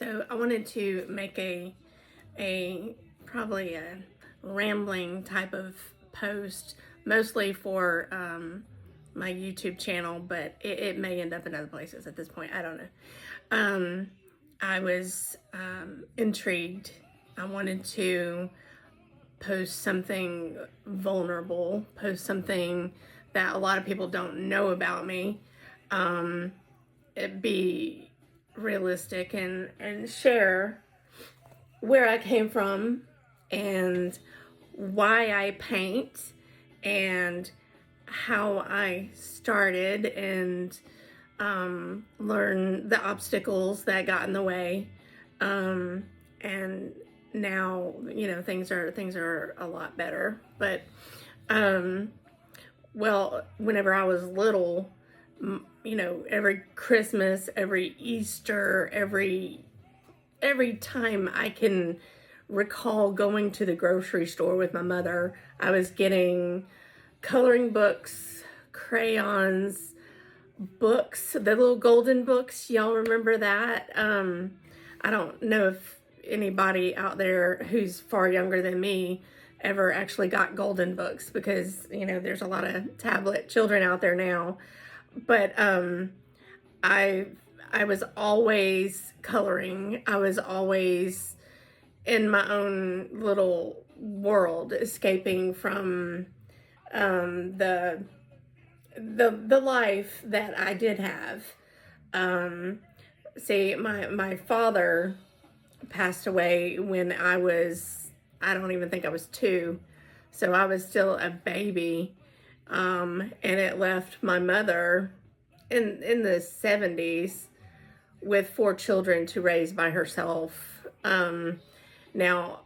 So I wanted to make probably a rambling type of post, mostly for my YouTube channel, but it may end up in other places at this point. I don't know. I was intrigued. I wanted to post something vulnerable, post something that a lot of people don't know about me. It be realistic and share where I came from and why I paint and how I started and learn the obstacles that got in the way. And now, things are a lot better. But, well, whenever I was little, every Christmas, every Easter, every time I can recall going to the grocery store with my mother, I was getting coloring books, crayons, books, the little golden books. Y'all remember that? I don't know if anybody out there who's far younger than me ever actually got golden books, because there's a lot of tablet children out there now. But I was always coloring. I was always in my own little world, escaping from the life that I did have. See, my father passed away when I don't even think I was 2. So I was still a baby. And it left my mother in the 70s with 4 children to raise by herself. Now,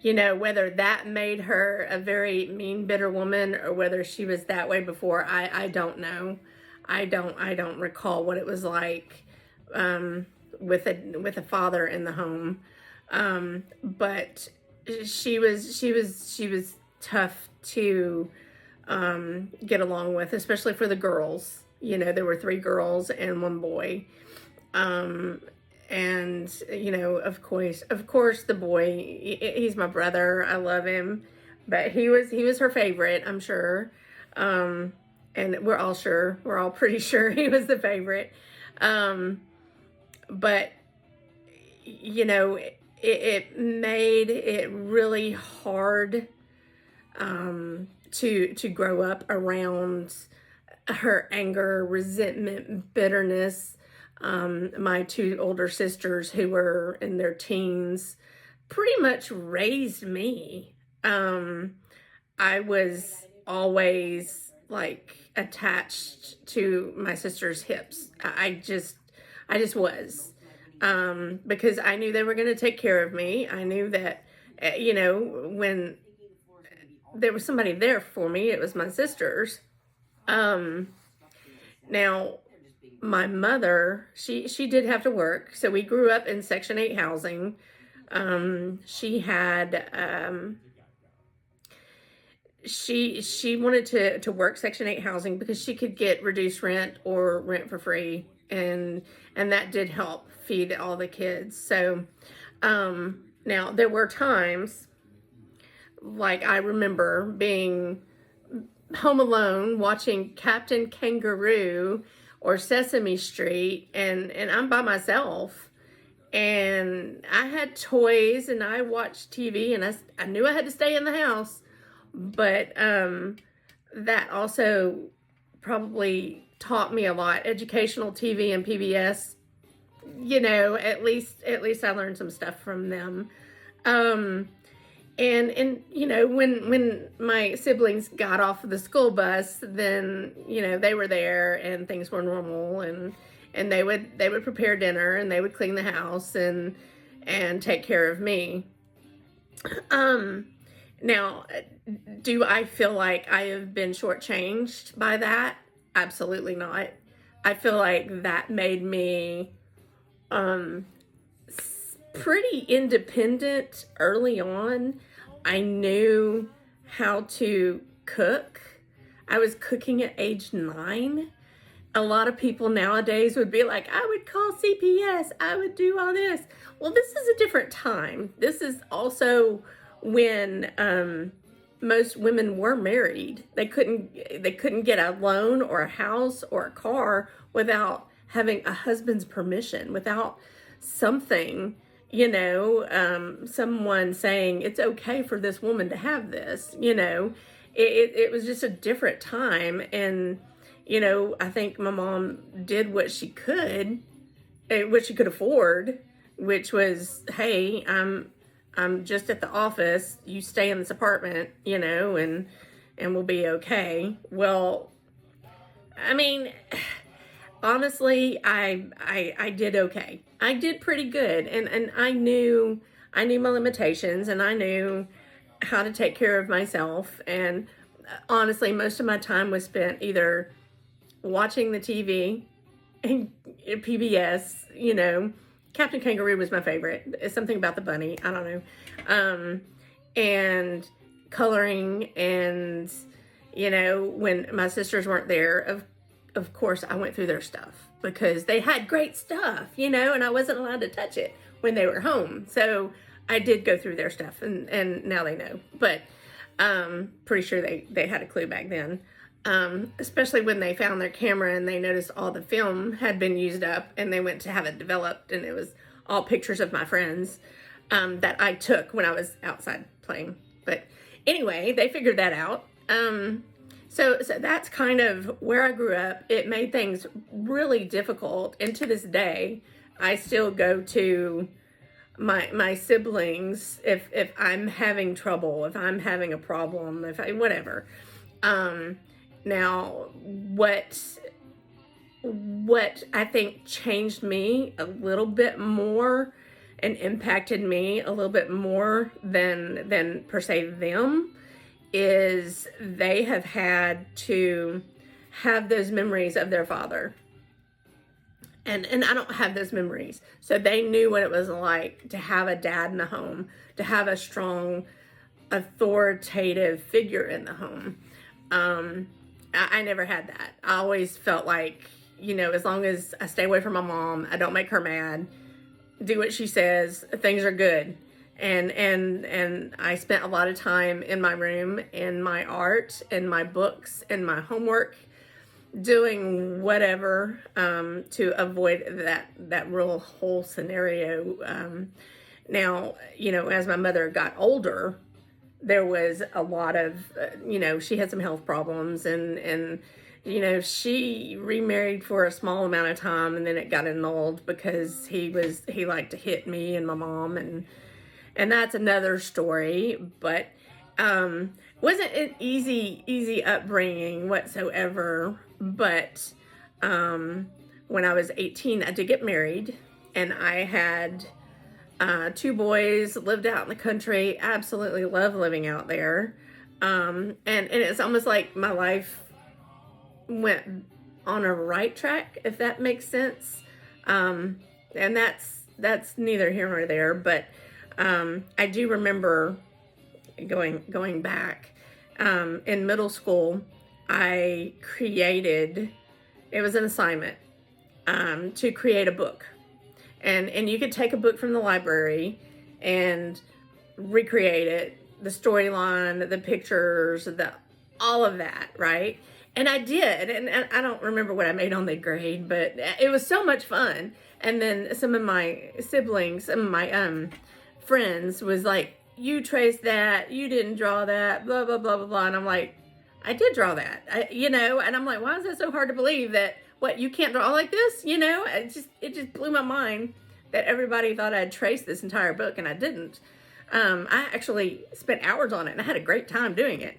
whether that made her a very mean, bitter woman, or whether she was that way before, I don't know. I don't recall what it was like with a father in the home. But she was tough to get along with, especially for the girls. There were 3 girls and 1 boy. And of course the boy, he's my brother. I love him, but he was her favorite, I'm sure. And we're all pretty sure he was the favorite. But it made it really hard to grow up around her anger, resentment, bitterness. My 2 older sisters, who were in their teens, pretty much raised me. I was always like attached to my sister's hips. I just was. Because I knew they were going to take care of me. I knew that, when there was somebody there for me, it was my sisters. Now, my mother, she did have to work. So we grew up in Section 8 housing. She had, she wanted to work Section 8 housing because she could get reduced rent or rent for free. And that did help feed all the kids. So, now there were times, like I remember being home alone watching Captain Kangaroo or Sesame Street, and I'm by myself, and I had toys and I watched TV, and I knew I had to stay in the house, but that also probably taught me a lot. Educational TV and PBS, at least I learned some stuff from them. And when my siblings got off of the school bus, then they were there and things were normal, and they would prepare dinner and they would clean the house and take care of me. Now, do I feel like I have been shortchanged by that? Absolutely not. I feel like that made me pretty independent early on. I knew how to cook. I was cooking at age 9. a lot of people nowadays would be like, I would call CPS, I would do all this. Well, this is a different time. This is also when most women were married. They couldn't get a loan or a house or a car without having a husband's permission, without something, someone saying it's okay for this woman to have this. It was just a different time. And I think my mom did what she could afford, which was, hey, I'm just at the office. You stay in this apartment, and we'll be okay. Well, I mean, honestly, I did okay. I did pretty good, and I knew my limitations, and I knew how to take care of myself. And honestly, most of my time was spent either watching the TV and PBS. Captain Kangaroo was my favorite. It's something about the bunny. I don't know. And coloring, and when my sisters weren't there, of course I went through their stuff because they had great stuff, and I wasn't allowed to touch it when they were home. So I did go through their stuff, and now they know. But pretty sure they had a clue back then. Especially when they found their camera and they noticed all the film had been used up, and they went to have it developed, and it was all pictures of my friends that I took when I was outside playing. But anyway, they figured that out. So that's kind of where I grew up. It made things really difficult, and to this day, I still go to my siblings if I'm having trouble, if I'm having a problem, whatever. Now, what I think changed me a little bit more and impacted me a little bit more than per se them is they have had to have those memories of their father. And I don't have those memories. So they knew what it was like to have a dad in the home, to have a strong, authoritative figure in the home. I never had that. I always felt like, as long as I stay away from my mom, I don't make her mad, do what she says, things are good. And I spent a lot of time in my room, in my art, in my books, in my homework, doing whatever to avoid that real whole scenario. Now, as my mother got older, there was a lot of, she had some health problems, and she remarried for a small amount of time, and then it got annulled because he liked to hit me and my mom, and that's another story. But wasn't an easy upbringing whatsoever. But when I was 18, I did get married, and I had 2 boys, lived out in the country, absolutely love living out there. And it's almost like my life went on a right track, if that makes sense. And that's neither here nor there, but I do remember going back in middle school. I created, it was an assignment to create a book. And you could take a book from the library and recreate it, the storyline, the pictures, all of that, right? And I did, and I don't remember what I made on the grade, but it was so much fun. And then some of my siblings, some of my friends was like, you traced that, you didn't draw that, blah, blah, blah, blah, blah. And I'm like, I did draw that, and I'm like, why is that so hard to believe that, what, you can't draw like this? It just blew my mind that everybody thought I'd traced this entire book, and I didn't. I actually spent hours on it, and I had a great time doing it.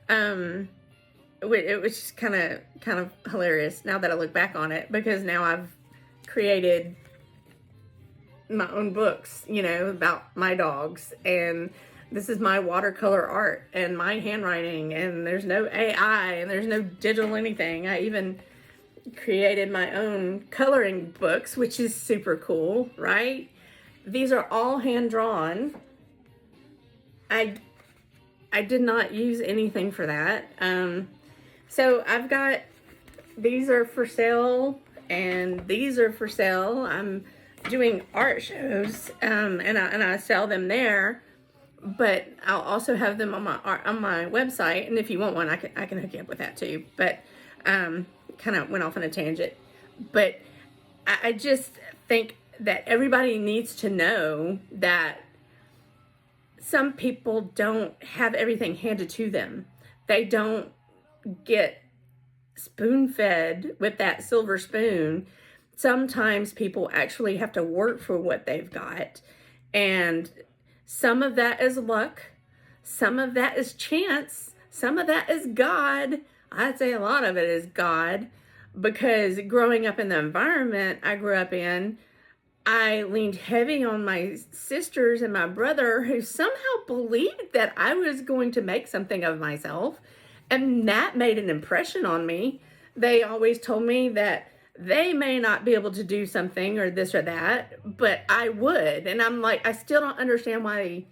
It was just kind of hilarious now that I look back on it, because now I've created my own books, about my dogs, and this is my watercolor art and my handwriting, and there's no AI and there's no digital anything. I even created my own coloring books, which is super cool, right? These are all hand drawn. I did not use anything for that. So I've got these are for sale, and these are for sale. I'm doing art shows, and I sell them there. But I'll also have them on my website, and if you want one, I can hook you up with that too. But kind of went off on a tangent. But I just think that everybody needs to know that some people don't have everything handed to them. They don't get spoon-fed with that silver spoon. Sometimes people actually have to work for what they've got. And some of that is luck. Some of that is chance. Some of that is God. I'd say a lot of it is God, because growing up in the environment I grew up in, I leaned heavy on my sisters and my brother, who somehow believed that I was going to make something of myself. And that made an impression on me. They always told me that they may not be able to do something or this or that, but I would. And I'm like, I still don't understand why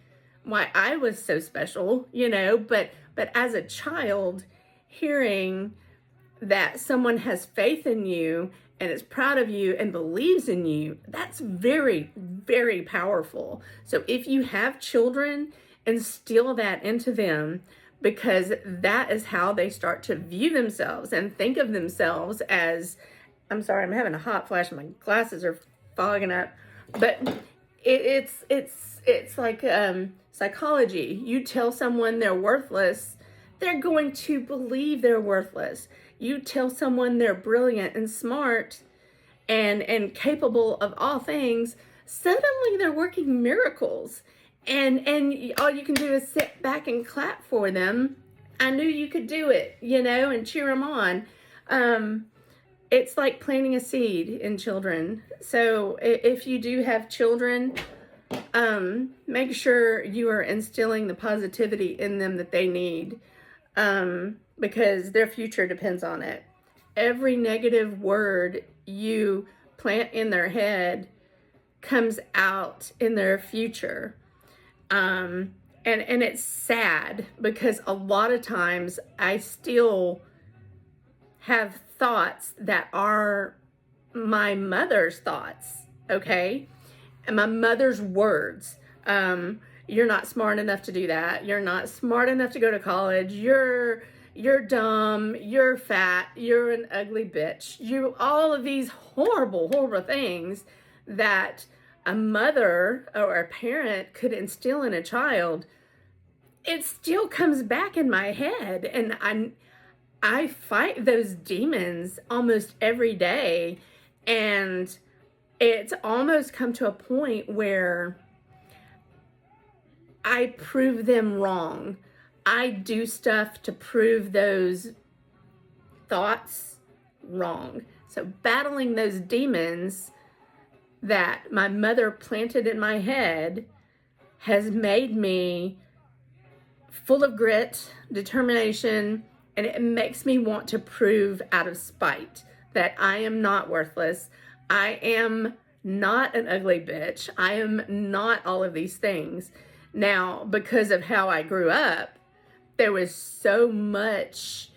I was so special, but as a child, hearing that someone has faith in you and is proud of you and believes in you, that's very, very powerful. So if you have children, instill that into them, because that is how they start to view themselves and think of themselves as, I'm sorry, I'm having a hot flash. My glasses are fogging up. But it's like psychology. You tell someone they're worthless, they're going to believe they're worthless. You tell someone they're brilliant and smart and capable of all things, suddenly they're working miracles. And all you can do is sit back and clap for them. I knew you could do it, and cheer them on. It's like planting a seed in children. So if you do have children, make sure you are instilling the positivity in them that they need, because their future depends on it. Every negative word you plant in their head comes out in their future. And it's sad, because a lot of times I still have thoughts that are my mother's thoughts, okay? And my mother's words. You're not smart enough to do that. You're not smart enough to go to college. You're dumb. You're fat. You're an ugly bitch. All of these horrible, horrible things that a mother or a parent could instill in a child. It still comes back in my head, and I fight those demons almost every day, and it's almost come to a point where I prove them wrong. I do stuff to prove those thoughts wrong. So battling those demons that my mother planted in my head has made me full of grit, determination, and it makes me want to prove out of spite that I am not worthless. I am not an ugly bitch. I am not all of these things. Now, because of how I grew up, there was so much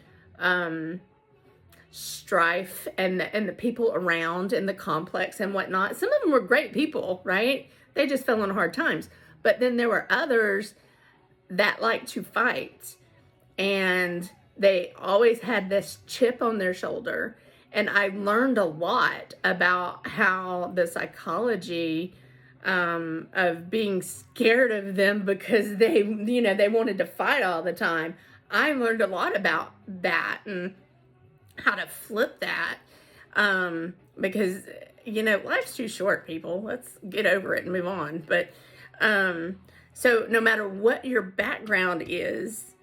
strife and the people around in the complex and whatnot. Some of them were great people, right? They just fell on hard times. But then there were others that liked to fight, and they always had this chip on their shoulder. And I learned a lot about how the psychology of being scared of them because they wanted to fight all the time. I learned a lot about that and how to flip that, because life's too short, people. Let's get over it and move on. But so no matter what your background is,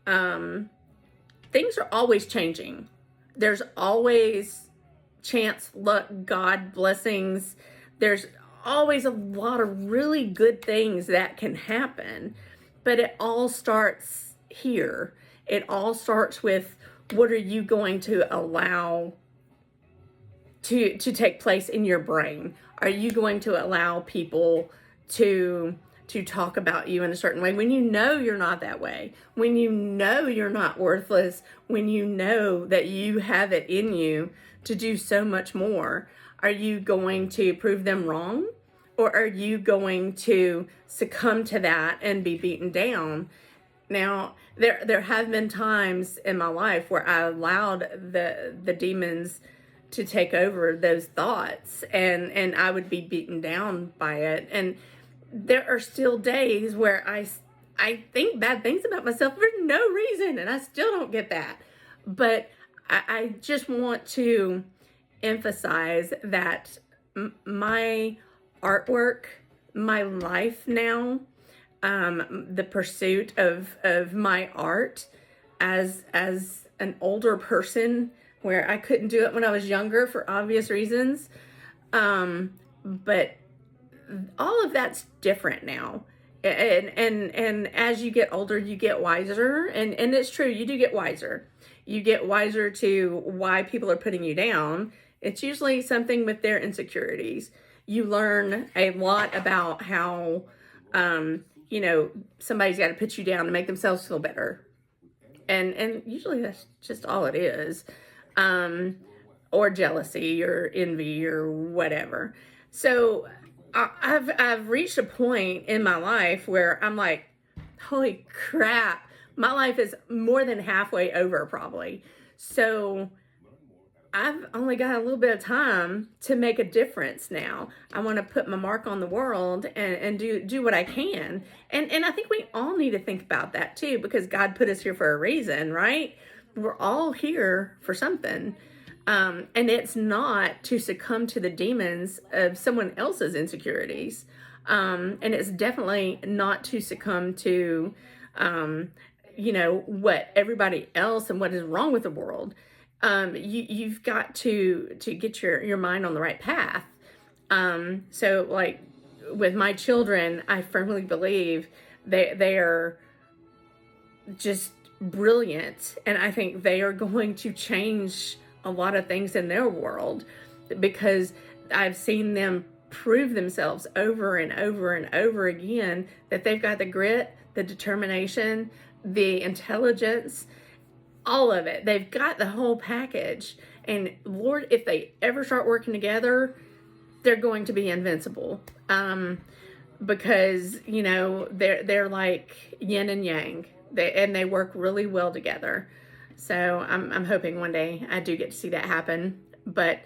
things are always changing. There's always chance, luck, God, blessings. There's always a lot of really good things that can happen, but it all starts here. It all starts with, what are you going to allow to take place in your brain? Are you going to allow people to to talk about you in a certain way when you know you're not that way, when you know you're not worthless, when you know that you have it in you to do so much more? Are you going to prove them wrong? Or are you going to succumb to that and be beaten down? Now, there have been times in my life where I allowed the demons to take over those thoughts, and I would be beaten down by it. And there are still days where I think bad things about myself for no reason, and I still don't get that. But I just want to emphasize that my artwork, my life now, the pursuit of my art as an older person, where I couldn't do it when I was younger for obvious reasons, but all of that's different now. And as you get older, you get wiser, and it's true, you do get wiser. You get wiser to why people are putting you down. It's usually something with their insecurities. You learn a lot about how, somebody's got to put you down to make themselves feel better. And usually that's just all it is. Or jealousy or envy or whatever. So I've reached a point in my life where I'm like, holy crap, my life is more than halfway over probably. So I've only got a little bit of time to make a difference now. I want to put my mark on the world and do what I can. And I think we all need to think about that too, because God put us here for a reason, right? We're all here for something. And it's not to succumb to the demons of someone else's insecurities. And it's definitely not to succumb to, what everybody else and what is wrong with the world. You've got to get your mind on the right path. So like with my children, I firmly believe they are just brilliant, and I think they are going to change a lot of things in their world, because I've seen them prove themselves over and over and over again that they've got the grit, the determination, the intelligence, all of it. They've got the whole package. And Lord, if they ever start working together, they're going to be invincible. Because, they're like yin and yang. They work really well together. So I'm hoping one day I do get to see that happen. But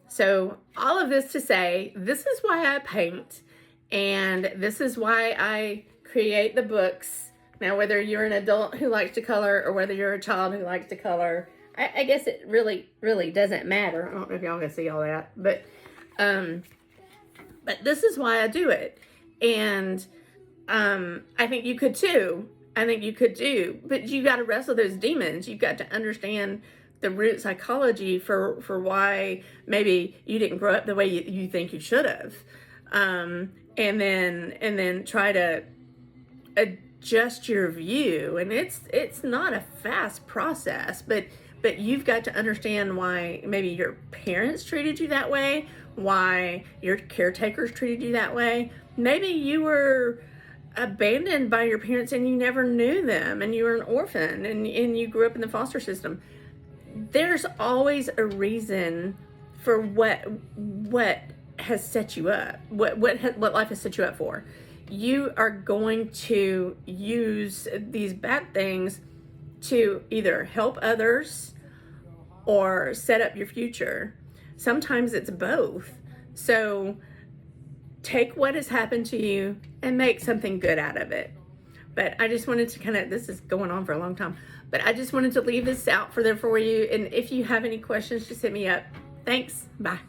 so all of this to say, this is why I paint, and this is why I create the books. Now, whether you're an adult who likes to color or whether you're a child who likes to color, I guess it really, really doesn't matter. I don't know if y'all can see all that, but this is why I do it. And I think you could too. But you got to wrestle those demons. You've got to understand the root psychology for why maybe you didn't grow up the way you think you should have. And then try to adjust your view. And it's not a fast process, but you've got to understand why maybe your parents treated you that way, why your caretakers treated you that way. Maybe you were abandoned by your parents and you never knew them, and you were an orphan, and you grew up in the foster system. There's always a reason for what has set you up, what life has set you up for. You are going to use these bad things to either help others or set up your future. Sometimes it's both. So take what has happened to you and make something good out of it. But I just wanted to this is going on for a long time, but I just wanted to leave this out for you. And if you have any questions, just hit me up. Thanks. Bye.